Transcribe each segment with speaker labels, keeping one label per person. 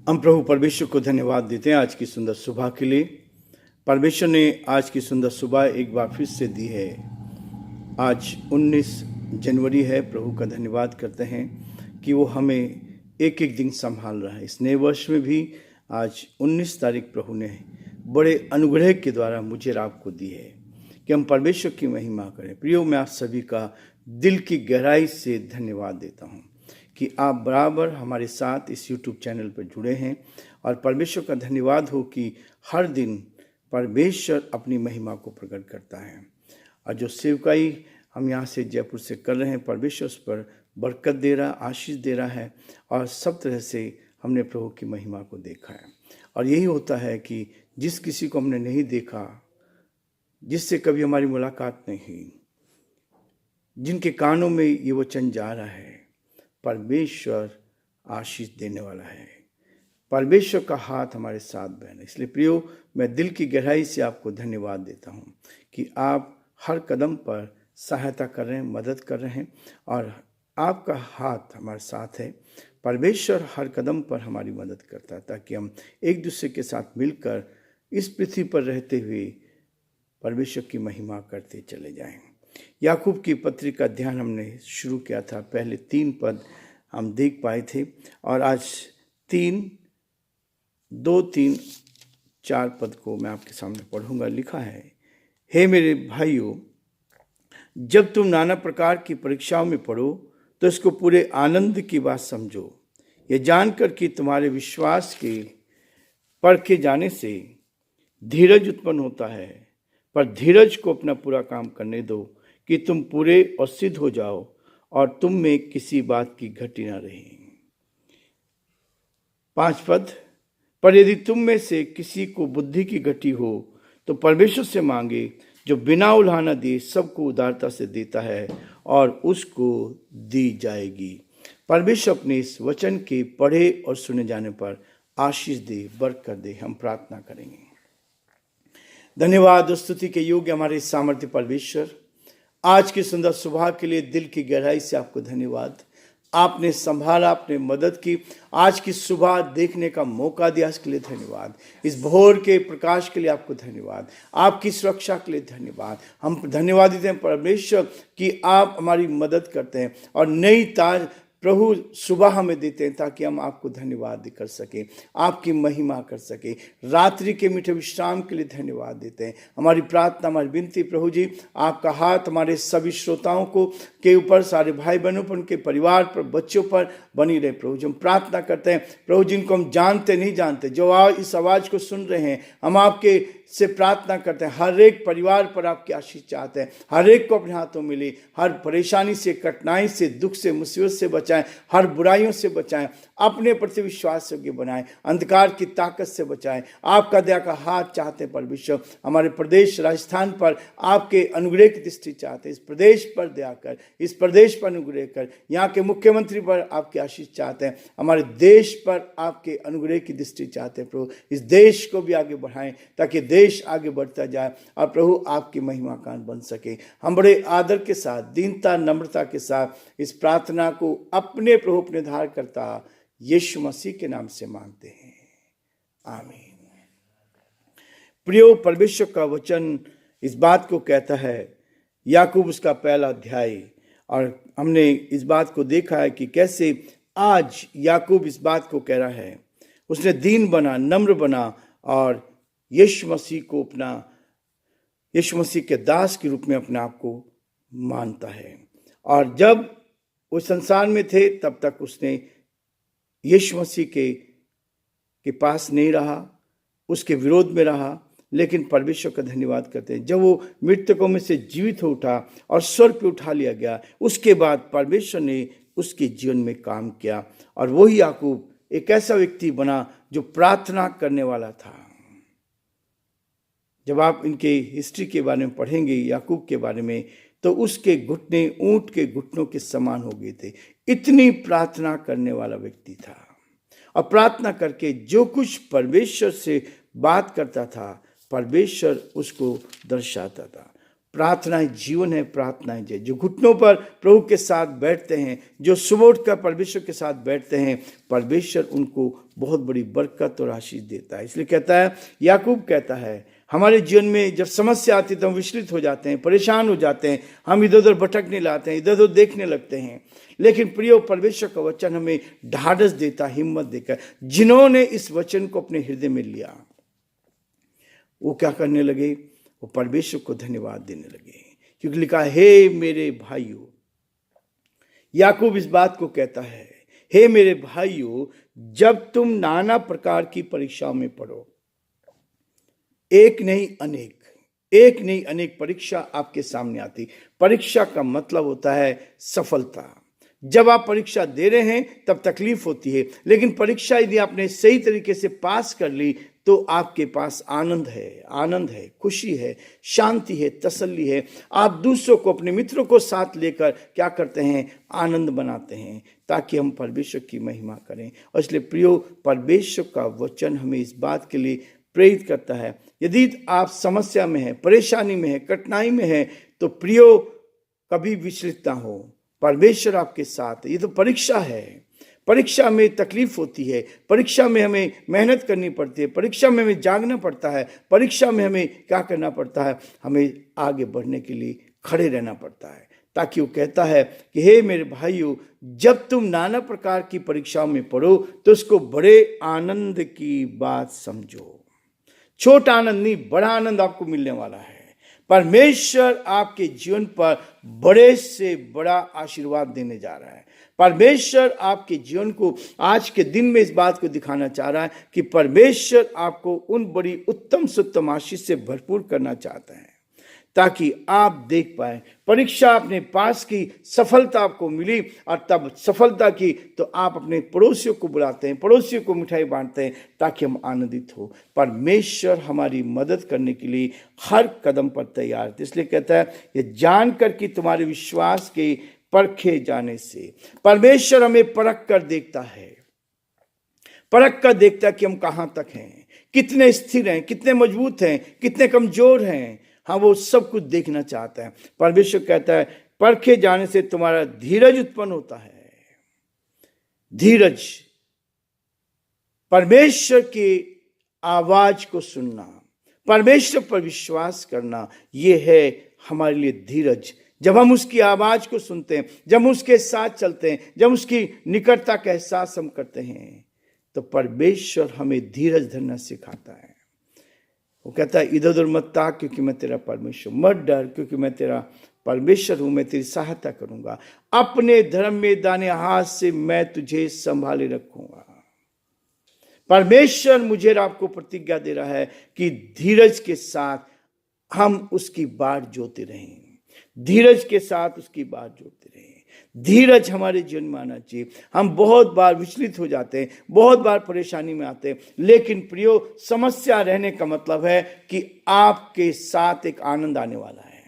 Speaker 1: हम प्रभु परमेश्वर को धन्यवाद देते हैं आज की सुंदर सुबह के लिए। परमेश्वर ने आज की सुंदर सुबह एक बार फिर से दी है। आज 19 जनवरी है। प्रभु का धन्यवाद करते हैं कि वो हमें एक एक दिन संभाल रहा है। इस नए वर्ष में भी आज 19 तारीख प्रभु ने बड़े अनुग्रह के द्वारा मुझे और आपको दी है कि हम परमेश्वर की महिमा करें। प्रियो, मैं आप सभी का दिल की गहराई से धन्यवाद देता हूँ कि आप बराबर हमारे साथ इस YouTube चैनल पर जुड़े हैं। और परमेश्वर का धन्यवाद हो कि हर दिन परमेश्वर अपनी महिमा को प्रकट करता है। और जो सेवकाई हम यहाँ से जयपुर से कर रहे हैं, परमेश्वर उस पर बरकत दे रहा, आशीष दे रहा है। और सब तरह से हमने प्रभु की महिमा को देखा है। और यही होता है कि जिस किसी को हमने नहीं देखा, जिससे कभी हमारी मुलाकात नहीं हुई, जिनके कानों में ये वचन जा रहा है, परमेश्वर आशीष देने वाला है। परमेश्वर का हाथ हमारे साथ बहना। इसलिए प्रियो, मैं दिल की गहराई से आपको धन्यवाद देता हूँ कि आप हर कदम पर सहायता कर रहे हैं, मदद कर रहे हैं और आपका हाथ हमारे साथ है। परमेश्वर हर कदम पर हमारी मदद करता है ताकि हम एक दूसरे के साथ मिलकर इस पृथ्वी पर रहते हुए परमेश्वर की महिमा करते चले जाएं। याकूब की पत्री का ध्यान हमने शुरू किया था। पहले 3 पद हम देख पाए थे और आज 2, 3, 4 पद को मैं आपके सामने पढ़ूंगा। लिखा है, हे मेरे भाइयों, जब तुम नाना प्रकार की परीक्षाओं में पढ़ो तो इसको पूरे आनंद की बात समझो, ये जानकर कि तुम्हारे विश्वास के परखे जाने से धीरज उत्पन्न होता है। पर धीरज को अपना पूरा काम करने दो कि तुम पूरे और सिद्ध हो जाओ और तुम में किसी बात की घटी ना रहे। 5 पद, पर यदि तुम में से किसी को बुद्धि की घटी हो तो परमेश्वर से मांगे, जो बिना उलाहना दिए सबको उदारता से देता है और उसको दी जाएगी। परमेश्वर अपने इस वचन के पढ़े और सुने जाने पर आशीष दे, बरकत दे। हम प्रार्थना करेंगे। धन्यवाद और स्तुति के योग्य हमारे सामर्थ्य परमेश्वर, आज की सुंदर सुबह के लिए दिल की गहराई से आपको धन्यवाद। आपने संभाला, आपने मदद की, आज की सुबह देखने का मौका दिया, इसके लिए धन्यवाद। इस भोर के प्रकाश के लिए आपको धन्यवाद, आपकी सुरक्षा के लिए धन्यवाद। हम धन्यवाद देते हैं परमेश्वर कि आप हमारी मदद करते हैं और नई ताज प्रभु सुबह हमें देते हैं ताकि हम आपको धन्यवाद कर सकें, आपकी महिमा कर सकें। रात्रि के मीठे विश्राम के लिए धन्यवाद देते हैं। हमारी प्रार्थना, हमारी विनती प्रभु जी, आपका हाथ हमारे सभी श्रोताओं को के ऊपर, सारे भाई बहनों पर, उनके परिवार पर, बच्चों पर बनी रहे प्रभु जी। हम प्रार्थना करते हैं प्रभु, जिनको हम जानते नहीं जानते, जो इस आवाज़ को सुन रहे हैं, हम आपके से प्रार्थना करते हैं हर एक परिवार पर आपकी आशीष चाहते हैं। हर एक को अपने हाथों में ले, हर परेशानी से, कठिनाई से, दुख से, मुसीबत से बचाएं, हर बुराइयों से बचाएं, अपने प्रति विश्वास योग्य बनाएं, अंधकार की ताकत से बचाएं। आपका दया का हाथ चाहते हैं परमेश्वर। हमारे प्रदेश राजस्थान पर आपके अनुग्रह की दृष्टि चाहते हैं। इस प्रदेश पर दया कर, इस प्रदेश पर अनुग्रह कर, यहाँ के मुख्यमंत्री पर आपकी आशीष चाहते हैं। हमारे देश पर आपके अनुग्रह की दृष्टि चाहते हैं प्रभु। इस देश को भी आगे बढ़ाएं ताकि देश आगे बढ़ता जाए और प्रभु आपकी महिमा का बन सके। हम बड़े आदर के साथ, दीनता, नम्रता के साथ इस प्रार्थना को अपने प्रभु, अपने धार करता यीशु मसीह के नाम से मांगते हैं, आमीन। प्रियो, परमेश्वर का वचन इस बात को कहता है, याकूब उसका पहला अध्याय, और हमने इस बात को देखा है कि कैसे आज याकूब इस बात को कह रहा है। उसने दीन बना, नम्र बना और यीशु मसीह को अपना, यीशु मसीह के दास के रूप में अपने आप को मानता है। और जब वो संसार में थे तब तक उसने यीशु मसीह के पास नहीं रहा, उसके विरोध में रहा। लेकिन परमेश्वर का धन्यवाद करते हैं, जब वो मृतकों में से जीवित हो उठा और स्वर्ग पे उठा लिया गया, उसके बाद परमेश्वर ने उसके जीवन में काम किया और वही याकूब एक ऐसा व्यक्ति बना जो प्रार्थना करने वाला था। जब आप इनके हिस्ट्री के बारे में पढ़ेंगे, याकूब के बारे में, तो उसके घुटने ऊंट के घुटनों के समान हो गए थे। इतनी प्रार्थना करने वाला व्यक्ति था और प्रार्थना करके जो कुछ परमेश्वर से बात करता था, परमेश्वर उसको दर्शाता था। प्रार्थनाएं जीवन है, प्रार्थनाएं जय। जो घुटनों पर प्रभु के साथ बैठते हैं, जो सुबह उठकर परमेश्वर के साथ बैठते हैं, परमेश्वर उनको बहुत बड़ी बरकत और आशीष देता है। इसलिए कहता है, याकूब कहता है, हमारे जीवन में जब समस्या आती है तो हम विचलित हो जाते हैं, परेशान हो जाते हैं, हम इधर उधर भटकने लगते हैं, इधर उधर देखने लगते हैं। लेकिन प्रियो, परमेश्वर का वचन हमें ढाढ़स देता, हिम्मत देकर। जिन्होंने इस वचन को अपने हृदय में लिया, वो क्या करने लगे? वो परमेश्वर को धन्यवाद देने लगे, क्योंकि लिखा, हे मेरे भाइयों, याकूब इस बात को कहता है, हे मेरे भाइयों, जब तुम नाना प्रकार की परीक्षाओं में पड़ो, एक नहीं अनेक परीक्षा आपके सामने आती। परीक्षा का मतलब होता है सफलता। जब आप परीक्षा दे रहे हैं तब तकलीफ होती है, लेकिन परीक्षा यदि आपने सही तरीके से पास कर ली तो आपके पास आनंद है, खुशी है, शांति है, तसल्ली है। आप दूसरों को, अपने मित्रों को साथ लेकर क्या करते हैं? आनंद बनाते हैं, ताकि हम परमेश्वर की महिमा करें। और इसलिए प्रियो, परमेश्वर का वचन हमें इस बात के लिए प्रेरित करता है, यदि आप समस्या में हैं, परेशानी में हैं, कठिनाई में हैं, तो प्रियो कभी विचलित ना हो। परमेश्वर आपके साथ है। ये तो परीक्षा है, परीक्षा में तकलीफ होती है, परीक्षा में हमें मेहनत करनी पड़ती है, परीक्षा में हमें जागना पड़ता है, परीक्षा में हमें क्या करना पड़ता है? हमें आगे बढ़ने के लिए खड़े रहना पड़ता है। ताकि वो कहता है कि हे मेरे भाइयों, जब तुम नाना प्रकार की परीक्षाओं में पढ़ो तो उसको बड़े आनंद की बात समझो। छोटा आनंद नहीं, बड़ा आनंद आपको मिलने वाला है। परमेश्वर आपके जीवन पर बड़े से बड़ा आशीर्वाद देने जा रहा है। परमेश्वर आपके जीवन को आज के दिन में इस बात को दिखाना चाह रहा है कि परमेश्वर आपको उन बड़ी उत्तम से उत्तम आशीष से भरपूर करना चाहता है, ताकि आप देख पाए। परीक्षा आपने पास की, सफलता आपको मिली, और तब सफलता की तो आप अपने पड़ोसियों को बुलाते हैं, पड़ोसियों को मिठाई बांटते हैं, ताकि हम आनंदित हो। परमेश्वर हमारी मदद करने के लिए हर कदम पर तैयार है। इसलिए कहता है, ये जानकर कि तुम्हारे विश्वास के परखे जाने से, परमेश्वर हमें परख कर देखता है, परख कर देखता है कि हम कहाँ तक हैं, कितने स्थिर हैं, कितने मजबूत हैं, कितने कमजोर हैं। हाँ, वो सब कुछ देखना चाहता है। परमेश्वर कहता है, परखे जाने से तुम्हारा धीरज उत्पन्न होता है। धीरज, परमेश्वर की आवाज को सुनना, परमेश्वर पर विश्वास करना, ये है हमारे लिए धीरज। जब हम उसकी आवाज को सुनते हैं, जब हम उसके साथ चलते हैं, जब उसकी निकटता का एहसास हम करते हैं, तो परमेश्वर हमें धीरज धरना सिखाता है। वो कहता है, इधर उधर मत ताक, क्योंकि मैं तेरा परमेश्वर। मत डर, क्योंकि मैं तेरा परमेश्वर हूं, मैं तेरी सहायता करूंगा। अपने धर्म में दाने हाथ से मैं तुझे संभाले रखूंगा। परमेश्वर मुझे और आपको प्रतिज्ञा दे रहा है कि धीरज के साथ हम उसकी बाट जोते रहें, धीरज के साथ उसकी बाट जोते रहें। धीरज हमारे जीवन में आना चाहिए। हम बहुत बार विचलित हो जाते हैं, बहुत बार परेशानी में आते हैं, लेकिन प्रियो, समस्या रहने का मतलब है कि आपके साथ एक आनंद आने वाला है,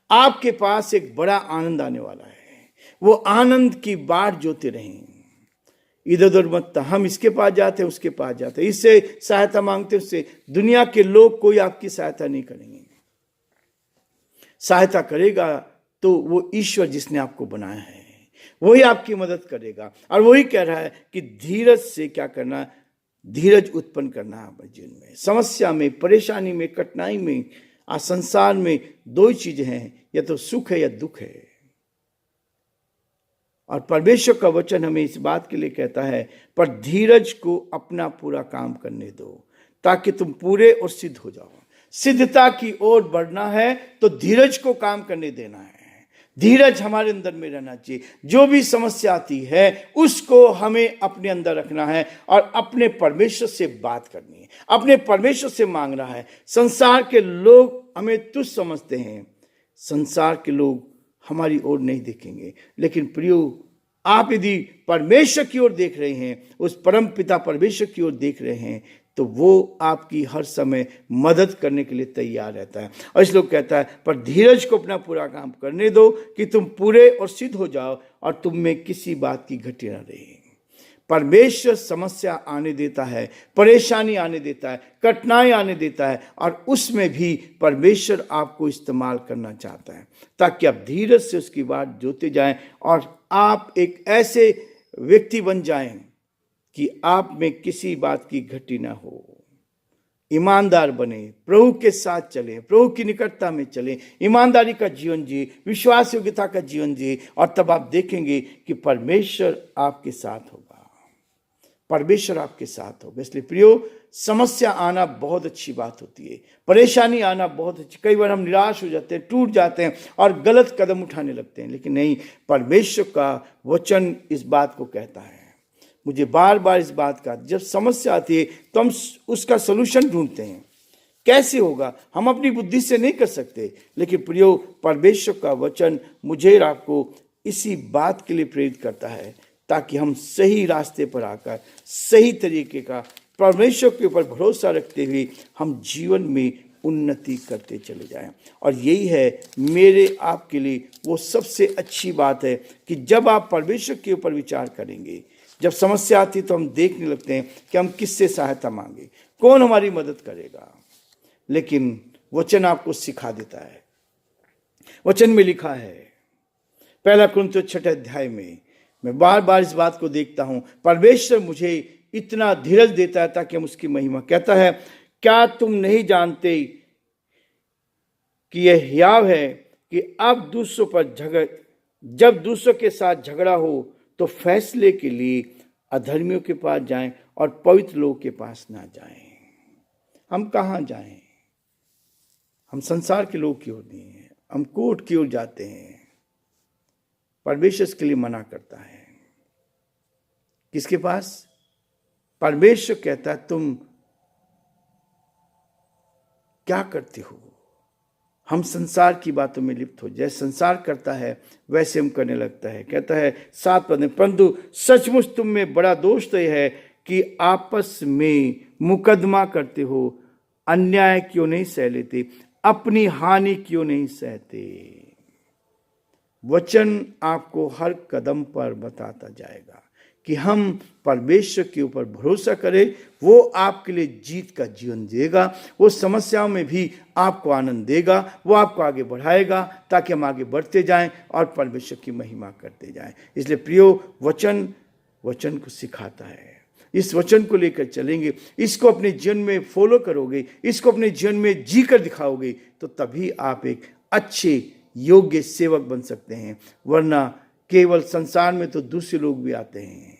Speaker 1: आपके पास एक बड़ा आनंद आने वाला है। वो आनंद की बाट जोते रहें, इधर उधर मत। हम इसके पास जाते हैं, उसके पास जाते हैं, इससे सहायता मांगते हैं, उससे। दुनिया के लोग कोई आपकी सहायता नहीं करेंगे। सहायता करेगा तो वो ईश्वर जिसने आपको बनाया है, वही आपकी मदद करेगा। और वही कह रहा है कि धीरज से क्या करना? धीरज उत्पन्न करना है अपने जीवन में। समस्या में, परेशानी में, कठिनाई में, आज संसार में दो ही चीजें हैं, या तो सुख है या दुख है। और परमेश्वर का वचन हमें इस बात के लिए कहता है, पर धीरज को अपना पूरा काम करने दो, ताकि तुम पूरे और सिद्ध हो जाओ। सिद्धता की ओर बढ़ना है तो धीरज को काम करने देना है। धीरज हमारे अंदर में रहना चाहिए। जो भी समस्या आती है उसको हमें अपने अंदर रखना है और अपने परमेश्वर से बात करनी है, अपने परमेश्वर से मांगना है। संसार के लोग हमें तुच्छ समझते हैं, संसार के लोग हमारी ओर नहीं देखेंगे, लेकिन प्रियो, आप यदि परमेश्वर की ओर देख रहे हैं, उस परम पिता परमेश्वर की ओर देख रहे हैं, तो वो आपकी हर समय मदद करने के लिए तैयार रहता है। और इसलिए कहता है, पर धीरज को अपना पूरा काम करने दो कि तुम पूरे और सिद्ध हो जाओ और तुम में किसी बात की घटी न रहे। परमेश्वर समस्या आने देता है, परेशानी आने देता है, कठिनाई आने देता है, और उसमें भी परमेश्वर आपको इस्तेमाल करना चाहता है ताकि आप धीरज से उसकी बात जोते जाएं और आप एक ऐसे व्यक्ति बन जाएं कि आप में किसी बात की घटी ना हो। ईमानदार बने, प्रभु के साथ चलें, प्रभु की निकटता में चलें, ईमानदारी का जीवन जिए, विश्वास योग्यता का जीवन जिए, और तब आप देखेंगे कि परमेश्वर आपके साथ होगा। परमेश्वर आपके साथ होगा। इसलिए प्रियो, समस्या आना बहुत अच्छी बात होती है, परेशानी आना बहुत अच्छी। कई बार हम निराश हो जाते हैं, टूट जाते हैं और गलत कदम उठाने लगते हैं, लेकिन नहीं, परमेश्वर का वचन इस बात को कहता है। मुझे बार बार इस बात का, जब समस्या आती है तो हम उसका सलूशन ढूंढते हैं। कैसे होगा, हम अपनी बुद्धि से नहीं कर सकते, लेकिन प्रियो, परमेश्वर का वचन मुझे और आपको इसी बात के लिए प्रेरित करता है ताकि हम सही रास्ते पर आकर सही तरीके का परमेश्वर के ऊपर भरोसा रखते हुए हम जीवन में उन्नति करते चले जाएं। और यही है मेरे आपके लिए वो सबसे अच्छी बात है कि जब आप परमेश्वर के ऊपर विचार करेंगे, जब समस्या आती तो हम देखने लगते हैं कि हम किससे सहायता मांगे, कौन हमारी मदद करेगा, लेकिन वचन आपको सिखा देता है। वचन में लिखा है, पहला कुरिन्थियों 6 अध्याय में, मैं बार बार इस बात को देखता हूं, परमेश्वर मुझे इतना धीरज देता है ताकि हम उसकी महिमा। कहता है, क्या तुम नहीं जानते कि यह हियाव है कि अब दूसरों पर जब दूसरों के साथ झगड़ा हो तो फैसले के लिए अधर्मियों के पास जाएं और पवित्र लोगों के पास ना जाएं। हम कहाँ जाएं? हम संसार के लोग की ओर नहीं है, हम कोर्ट की ओर जाते हैं। परमेश्वर इसके लिए मना करता है। किसके पास? परमेश्वर कहता है, तुम क्या करते हो? हम संसार की बातों में लिप्त हो, जैसे संसार करता है वैसे हम करने लगता है। कहता है 7 पद में, परंतु सचमुच तुम में बड़ा दोष तो यह है कि आपस में मुकदमा करते हो, अन्याय क्यों नहीं सह लेते, अपनी हानि क्यों नहीं सहते। वचन आपको हर कदम पर बताता जाएगा कि हम परमेश्वर के ऊपर भरोसा करें, वो आपके लिए जीत का जीवन देगा, वो समस्याओं में भी आपको आनंद देगा, वो आपको आगे बढ़ाएगा ताकि हम आगे बढ़ते जाएं और परमेश्वर की महिमा करते जाएं। इसलिए प्रियो, वचन को सिखाता है। इस वचन को लेकर चलेंगे, इसको अपने जीवन में फॉलो करोगे, इसको अपने जीवन में जी कर दिखाओगे, तो तभी आप एक अच्छे योग्य सेवक बन सकते हैं। वरना केवल संसार में तो दूसरे लोग भी आते हैं,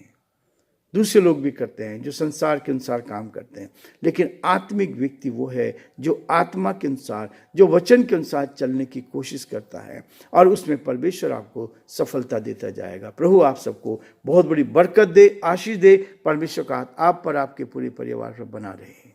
Speaker 1: दूसरे लोग भी करते हैं जो संसार के अनुसार काम करते हैं, लेकिन आत्मिक व्यक्ति वो है जो आत्मा के अनुसार, जो वचन के अनुसार चलने की कोशिश करता है, और उसमें परमेश्वर आपको सफलता देता जाएगा। प्रभु आप सबको बहुत बड़ी बरकत दे, आशीष दे। परमेश्वर का हाथ आप पर, आपके पूरे परिवार पर बना रहे।